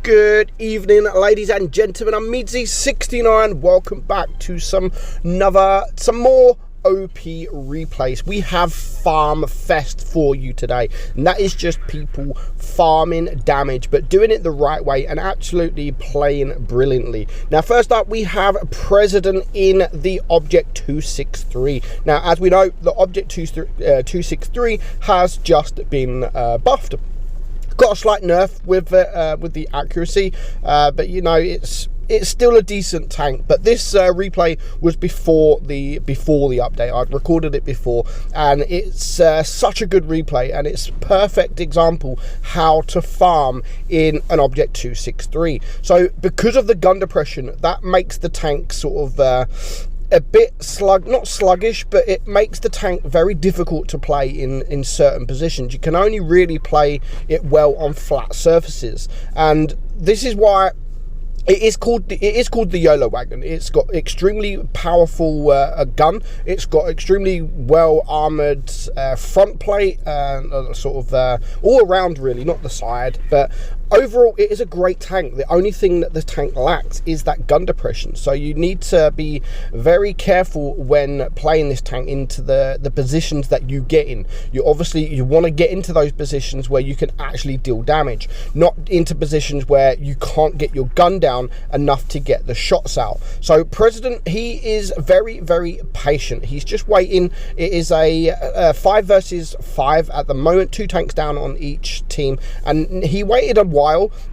Good evening, ladies and gentlemen. I'm meadsy69. Welcome back to some more OP replays. We have FarmFest for you today, and that is just people farming damage, but doing it the right way and absolutely playing brilliantly. Now, first up, we have President in the Object 263. Now, as we know, the Object 263 has just been buffed. Got a slight nerf with the accuracy, but you know, it's still a decent tank. But this replay was before the update. I'd recorded it before, and it's such a good replay, and it's a perfect example how to farm in an Object 263. So because of the gun depression, that makes the tank sort of a bit not sluggish, but it makes the tank very difficult to play in certain positions. You can only really play it well on flat surfaces, and this is why it is called the YOLO wagon. It's got extremely powerful gun. It's got extremely well armored front plate, and sort of all around, really, not the side, but overall it is a great tank. The only thing that the tank lacks is that gun depression, so you need to be very careful when playing this tank into the positions that you get in. You want to get into those positions where you can actually deal damage, not into positions where you can't get your gun down enough to get the shots out. So President, he is very, very patient. He's just waiting. It is a 5 versus 5 at the moment, 2 tanks down on each team, and he waited a while.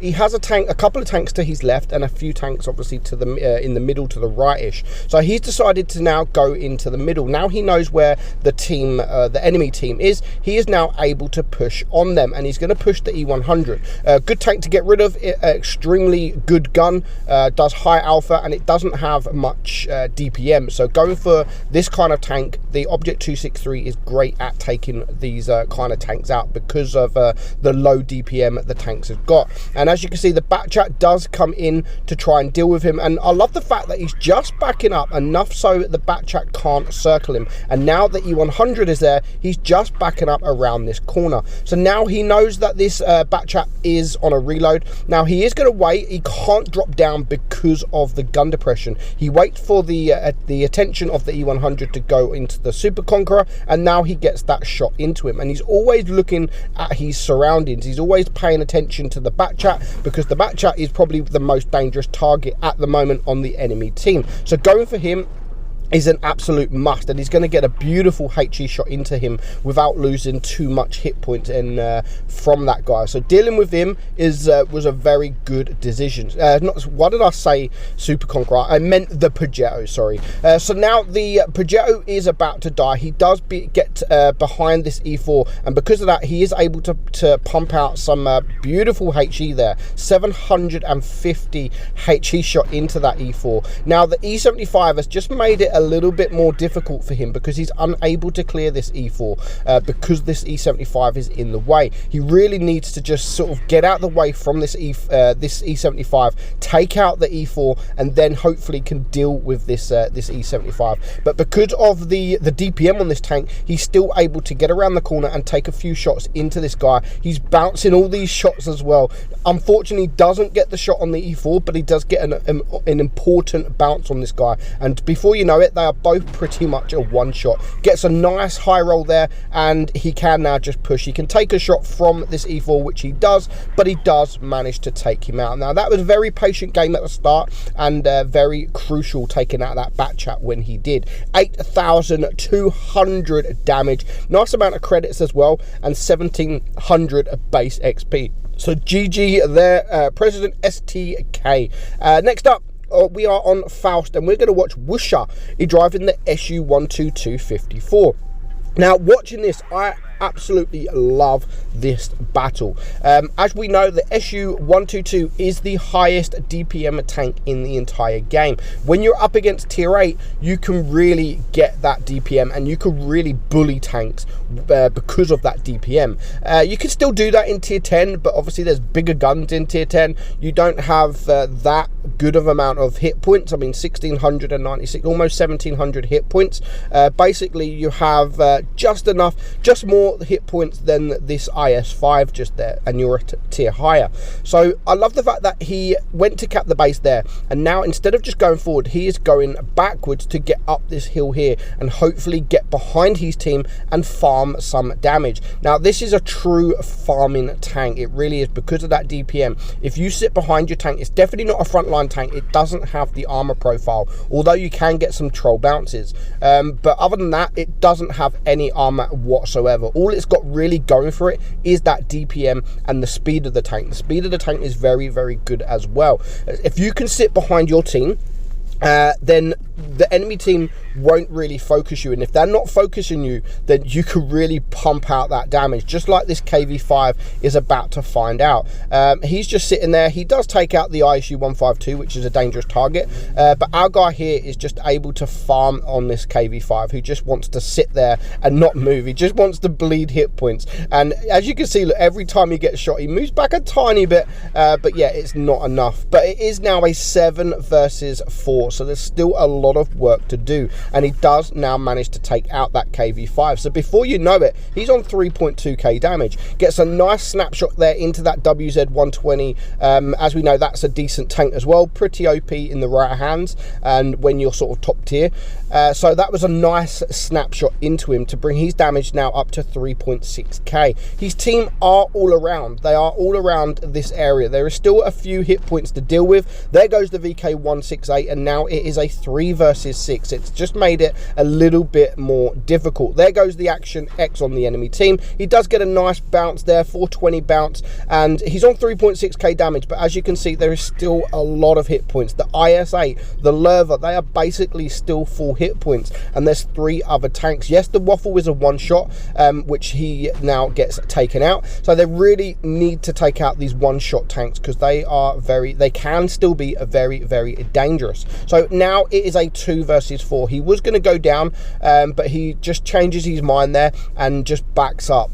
He has a couple of tanks to his left, and a few tanks obviously to the in the middle to the rightish. So he's decided to now go into the middle. Now he knows where the enemy team is. He is now able to push on them, and he's going to push the E100. Good tank to get rid of. Extremely good gun. Does high alpha, and it doesn't have much DPM. So going for this kind of tank, the Object 263 is great at taking these kind of tanks out because of the low DPM the tanks have got. And as you can see, the back chat does come in to try and deal with him, and I love the fact that he's just backing up enough so the back chat can't circle him, and now that E100 is there, he's just backing up around this corner. So now he knows that this back chat is on a reload. Now he is going to wait. He can't drop down because of the gun depression. He waits for the attention of the E100 to go into the Super Conqueror, and now he gets that shot into him, and he's always looking at his surroundings. He's always paying attention to the back chat, because the back chat is probably the most dangerous target at the moment on the enemy team. So going for him is an absolute must, and he's going to get a beautiful HE shot into him without losing too much hit points from that guy. So dealing with him was a very good decision. What did I say? Super Conqueror. I meant the Progetto, sorry. So now the Progetto is about to die. He does get behind this E4, and because of that, he is able to pump out some beautiful HE there. 750 HE shot into that E4. Now the E75 has just made it a little bit more difficult for him, because he's unable to clear this E4 because this E75 is in the way. He really needs to just sort of get out the way from this E75, take out the E4, and then hopefully can deal with this E75. But because of the DPM on this tank, he's still able to get around the corner and take a few shots into this guy. He's bouncing all these shots as well. Unfortunately, doesn't get the shot on the E4, but he does get an important bounce on this guy, and before you know it, they are both pretty much a one shot. Gets a nice high roll there, and he can now just push. He can take a shot from this E4, which he does, but he does manage to take him out. Now that was a very patient game at the start, and very crucial taking out that back chat when he did. 8,200 damage, nice amount of credits as well, and 1,700 base XP. So GG there, President STK. Next up, we are on Faust, and we're going to watch Wusha. He's driving the SU-122-54. Now, watching this, I absolutely love this battle. As we know, the SU-122 is the highest DPM tank in the entire game. When you're up against tier 8, you can really get that DPM, and you can really bully tanks because of that DPM. You can still do that in tier 10, but obviously there's bigger guns in tier 10. You don't have that good of amount of hit points. I mean, 1,696, almost 1,700 hit points. Basically, you have just enough, just more more hit points than this IS-5 just there, and you're a tier higher. So I love the fact that he went to cap the base there, and now instead of just going forward, he is going backwards to get up this hill here and hopefully get behind his team and farm some damage. Now this is a true farming tank, it really is, because of that DPM. If you sit behind your tank, it's definitely not a frontline tank, it doesn't have the armor profile, although you can get some troll bounces, but other than that, it doesn't have any armor whatsoever. All it's got really going for it is that DPM and the speed of the tank. The speed of the tank is very, very good as well. If you can sit behind your team, then the enemy team won't really focus you, and if they're not focusing you, then you could really pump out that damage, just like this KV5 is about to find out. He's just sitting there. He does take out the ISU 152, which is a dangerous target, but our guy here is just able to farm on this KV5, who just wants to sit there and not move. He just wants to bleed hit points, and as you can see, look, every time he gets shot, he moves back a tiny bit, but yeah, it's not enough. But it is now a 7 versus 4, so there's still a lot of work to do, and he does now manage to take out that KV5. So before you know it, he's on 3.2k damage. Gets a nice snapshot there into that WZ 120. As we know, that's a decent tank as well, pretty OP in the right hands and when you're sort of top tier. So that was a nice snapshot into him to bring his damage now up to 3.6k. His team are all around. They are all around this area. There is still a few hit points to deal with. There goes the VK168, and now it is a 3 versus 6. It's just made it a little bit more difficult. There goes the Action X on the enemy team. He does get a nice bounce there, 420 bounce, and he's on 3.6k damage, but as you can see, there is still a lot of hit points. The IS-8, the Lerva, they are basically still full hit points, and there's 3 other tanks. Yes, the Waffle is a one-shot, which he now gets taken out, so they really need to take out these one-shot tanks, because they can still be a very, very dangerous. So now it is a 2 versus 4. He was going to go down, but he just changes his mind there and just backs up.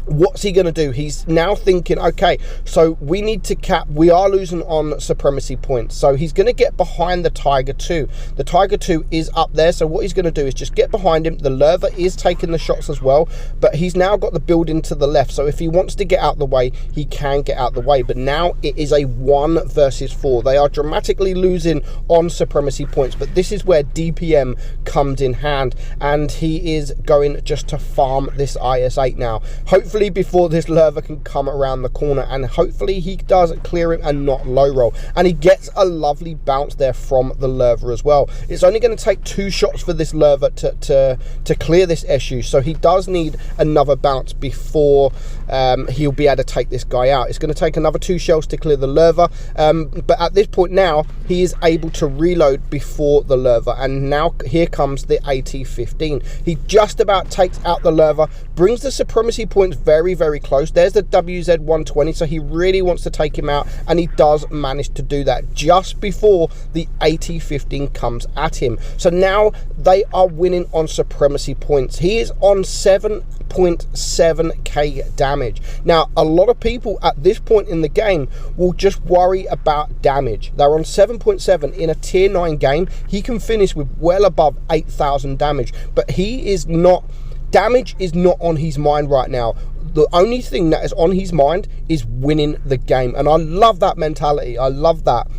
What's he going to do? He's now thinking, okay, so we need to cap. We are losing on supremacy points. So he's going to get behind the Tiger 2. The Tiger 2 is up there. So what he's going to do is just get behind him. The Lerva is taking the shots as well, but he's now got the building to the left. So if he wants to get out the way, he can get out the way. But now it is a 1 versus 4. They are dramatically losing on supremacy points, but this is where DPM comes in hand, and he is going just to farm this IS-8 now. Hopefully before this Lerva can come around the corner, and hopefully he does clear him and not low roll, and he gets a lovely bounce there from the Lerva as well. It's only going to take 2 shots for this Lerva to clear this issue, so he does need another bounce before he'll be able to take this guy out. It's going to take another 2 shells to clear the Lerva, but at this point now he is able to reload before the Lerva, and now here comes the AT-15. He just about takes out the Lerva, brings the supremacy points very, very close. There's the WZ 120, so he really wants to take him out, and he does manage to do that just before the AT-15 comes at him. So now they are winning on supremacy points. He is on 7.7k damage. Now, a lot of people at this point in the game will just worry about damage. They're on 7.7 in a tier 9 game. He can finish with well above 8,000 damage, but he is not. Damage is not on his mind right now. The only thing that is on his mind is winning the game, and I love that mentality. I love that.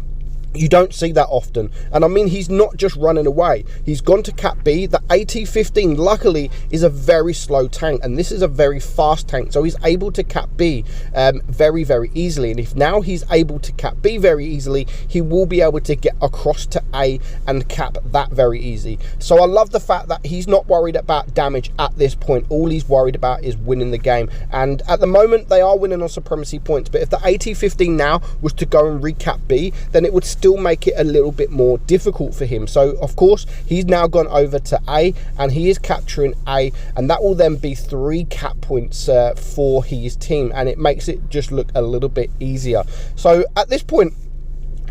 You don't see that often, and I mean, he's not just running away. He's gone to cap B. The AT-15 luckily is a very slow tank, and this is a very fast tank, so he's able to cap B very, very easily. And if now he's able to cap B very easily, he will be able to get across to A and cap that very easy. So I love the fact that he's not worried about damage at this point. All he's worried about is winning the game, and at the moment they are winning on supremacy points. But if the AT-15 now was to go and recap B, then it would still make it a little bit more difficult for him. So of course he's now gone over to A, and he is capturing A, and that will then be 3 cap points for his team, and it makes it just look a little bit easier. So at this point,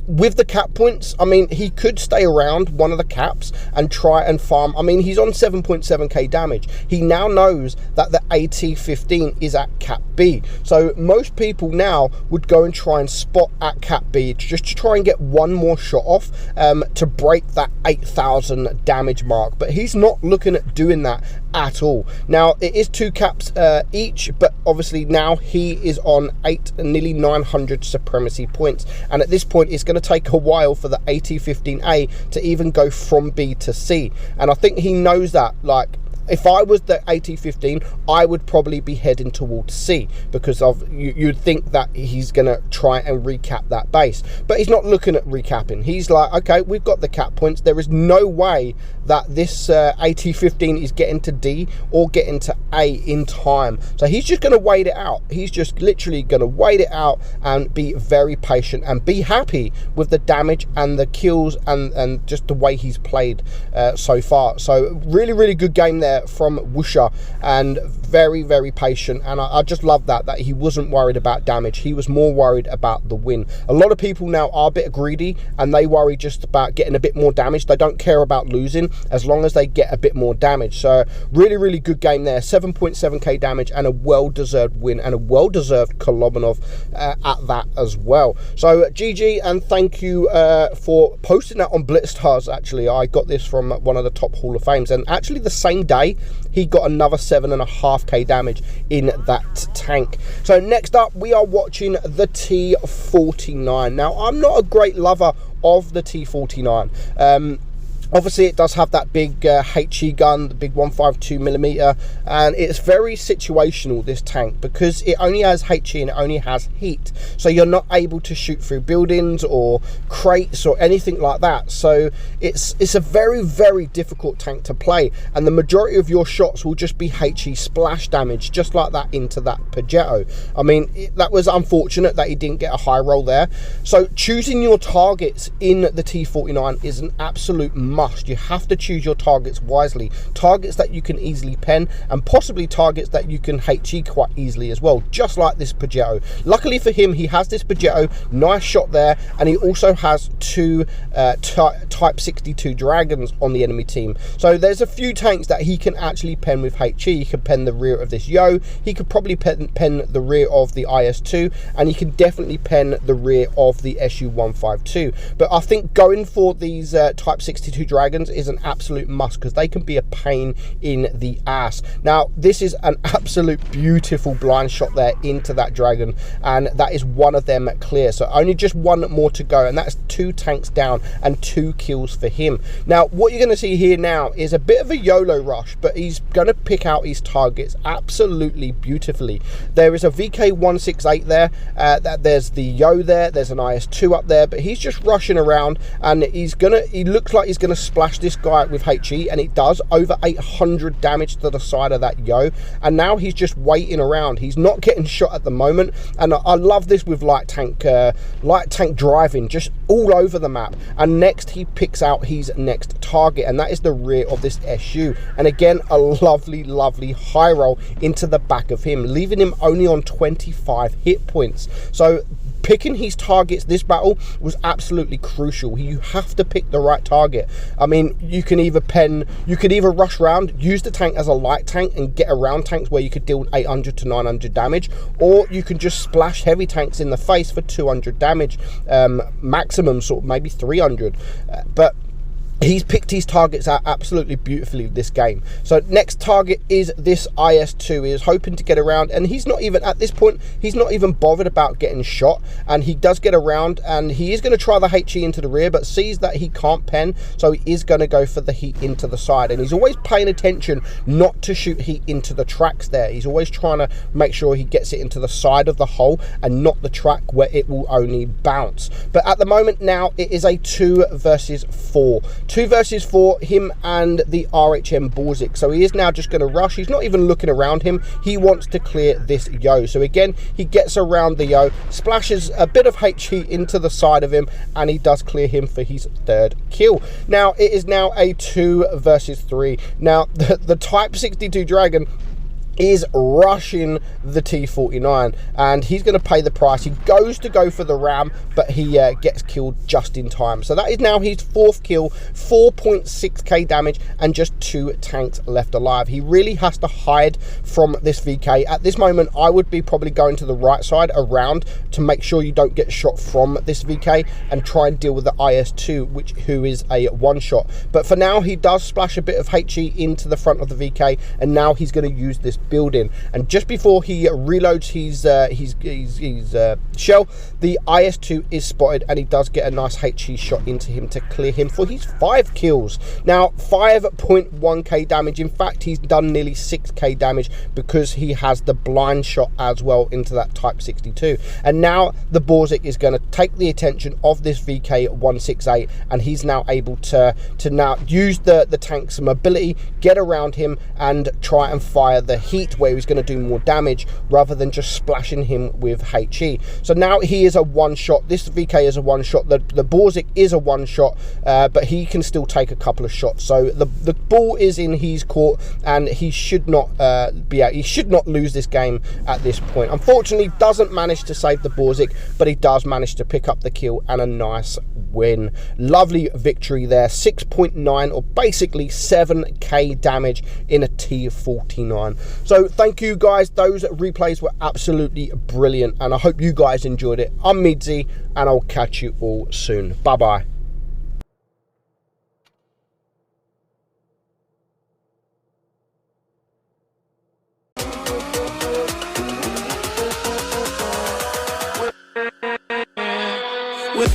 with the cap points, I mean, he could stay around one of the caps and try and farm. I mean, he's on 7.7k damage. He now knows that the AT-15 is at cap B. So most people now would go and try and spot at cap B just to try and get one more shot off to break that 8,000 damage mark. But he's not looking at doing that at all. Now it is 2 caps each, but obviously now he is on nearly 900 supremacy points, and at this point it's going to take a while for the AT-15A to even go from B to C, and I think he knows that. Like, if I was the AT-15, I would probably be heading towards C, because of you'd think that he's going to try and recap that base. But he's not looking at recapping. He's like, okay, we've got the cap points. There is no way that this AT-15 is getting to D or getting to A in time. So he's just going to wait it out. He's just literally going to wait it out and be very patient and be happy with the damage and the kills and just the way he's played so far. So really, really good game there from Woosha, and very, very patient. And I just love that he wasn't worried about damage. He was more worried about the win. A lot of people now are a bit greedy and they worry just about getting a bit more damage. They don't care about losing as long as they get a bit more damage. So really, really good game there. 7.7k damage and a well-deserved win, and a well-deserved Kolobanov at that as well. So GG, and thank you for posting that on BlitzStars. Actually, I got this from one of the top Hall of Fames, and actually the same day he got another 7.5k damage in that tank. So next up we are watching the T49. Now I'm not a great lover of the T49. Obviously it does have that big HE gun, the big 152mm, and it's very situational, this tank, because it only has HE and it only has heat, so you're not able to shoot through buildings or crates or anything like that. So it's a very, very difficult tank to play, and the majority of your shots will just be HE splash damage, just like that into that Peugeot. I mean, that was unfortunate that he didn't get a high roll there. So choosing your targets in the T49 is an absolute must. You have to choose your targets wisely, targets that you can easily pen, and possibly targets that you can HE quite easily as well, just like this Peugeot. Luckily for him, he has this Peugeot, nice shot there, and he also has 2 Type 62 Dragons on the enemy team. So there's a few tanks that he can actually pen with HE. He can pen the rear of this Yo, he could probably pen the rear of the IS-2, and he can definitely pen the rear of the SU-152. But I think going for these Type 62 Dragons is an absolute must, because they can be a pain in the ass. Now this is an absolute beautiful blind shot there into that Dragon, and that is one of them clear. So only just one more to go, and that's 2 tanks down and 2 kills for him. Now what you're going to see here now is a bit of a YOLO rush, but he's going to pick out his targets absolutely beautifully. There is a VK168 there, there's the Yo there, there's an IS-2 up there, but he's just rushing around, and he looks like he's gonna splash this guy with HE, and it does over 800 damage to the side of that Yo. And now he's just waiting around. He's not getting shot at the moment, and I love this with light tank driving just all over the map. And next he picks out his next target, and that is the rear of this SU, and again a lovely, lovely high roll into the back of him, leaving him only on 25 hit points. So picking his targets this battle was absolutely crucial. You have to pick the right target. I mean, you could either rush around, use the tank as a light tank and get around tanks where you could deal 800 to 900 damage, or you can just splash heavy tanks in the face for 200 damage, maximum sort of maybe 300. But he's picked his targets out absolutely beautifully this game. So next target is this IS-2. He is hoping to get around, and he's not even, at this point, he's not even bothered about getting shot, and he does get around, and he is going to try the HE into the rear, but sees that he can't pen, so he is going to go for the heat into the side. And he's always paying attention not to shoot heat into the tracks there. He's always trying to make sure he gets it into the side of the hole and not the track where it will only bounce. But at the moment now, it is a 2 versus 4. 2 versus 4, him and the RHM Borzik. So he is now just going to rush. He's not even looking around him. He wants to clear this Yo. So again, he gets around the Yo, splashes a bit of HE into the side of him, and he does clear him for his 3rd kill. Now it is now a 2 versus 3. Now the Type 62 Dragon is rushing the T49, and he's going to pay the price. He goes to go for the ram, but he gets killed just in time. So that is now his 4th kill, 4.6k damage, and just 2 tanks left alive. He really has to hide from this VK. At this moment, I would be probably going to the right side around to make sure you don't get shot from this VK, and try and deal with the IS-2, who is a one-shot. But for now, he does splash a bit of HE into the front of the VK, and now he's going to use this building. And just before he reloads his shell, the IS-2 is spotted, and he does get a nice HE shot into him to clear him for his 5 kills. Now 5.1k damage. In fact, he's done nearly 6k damage because he has the blind shot as well into that Type 62. And now the Borzik is going to take the attention of this VK-168, and he's now able to now use the tank's mobility, get around him, and try and fire the heat where he's going to do more damage rather than just splashing him with HE. So now he is a one-shot. This VK is a one-shot. The Borzik is a one-shot, but he can still take a couple of shots. So the ball is in his court, and he should not he should not lose this game at this point. Unfortunately, doesn't manage to save the Borzik, but he does manage to pick up the kill and a nice win. Lovely victory there. 6.9, or basically 7k damage in a T49. So thank you guys, those replays were absolutely brilliant, and I hope you guys enjoyed it. I'm Meadsy, and I'll catch you all soon. Bye bye. With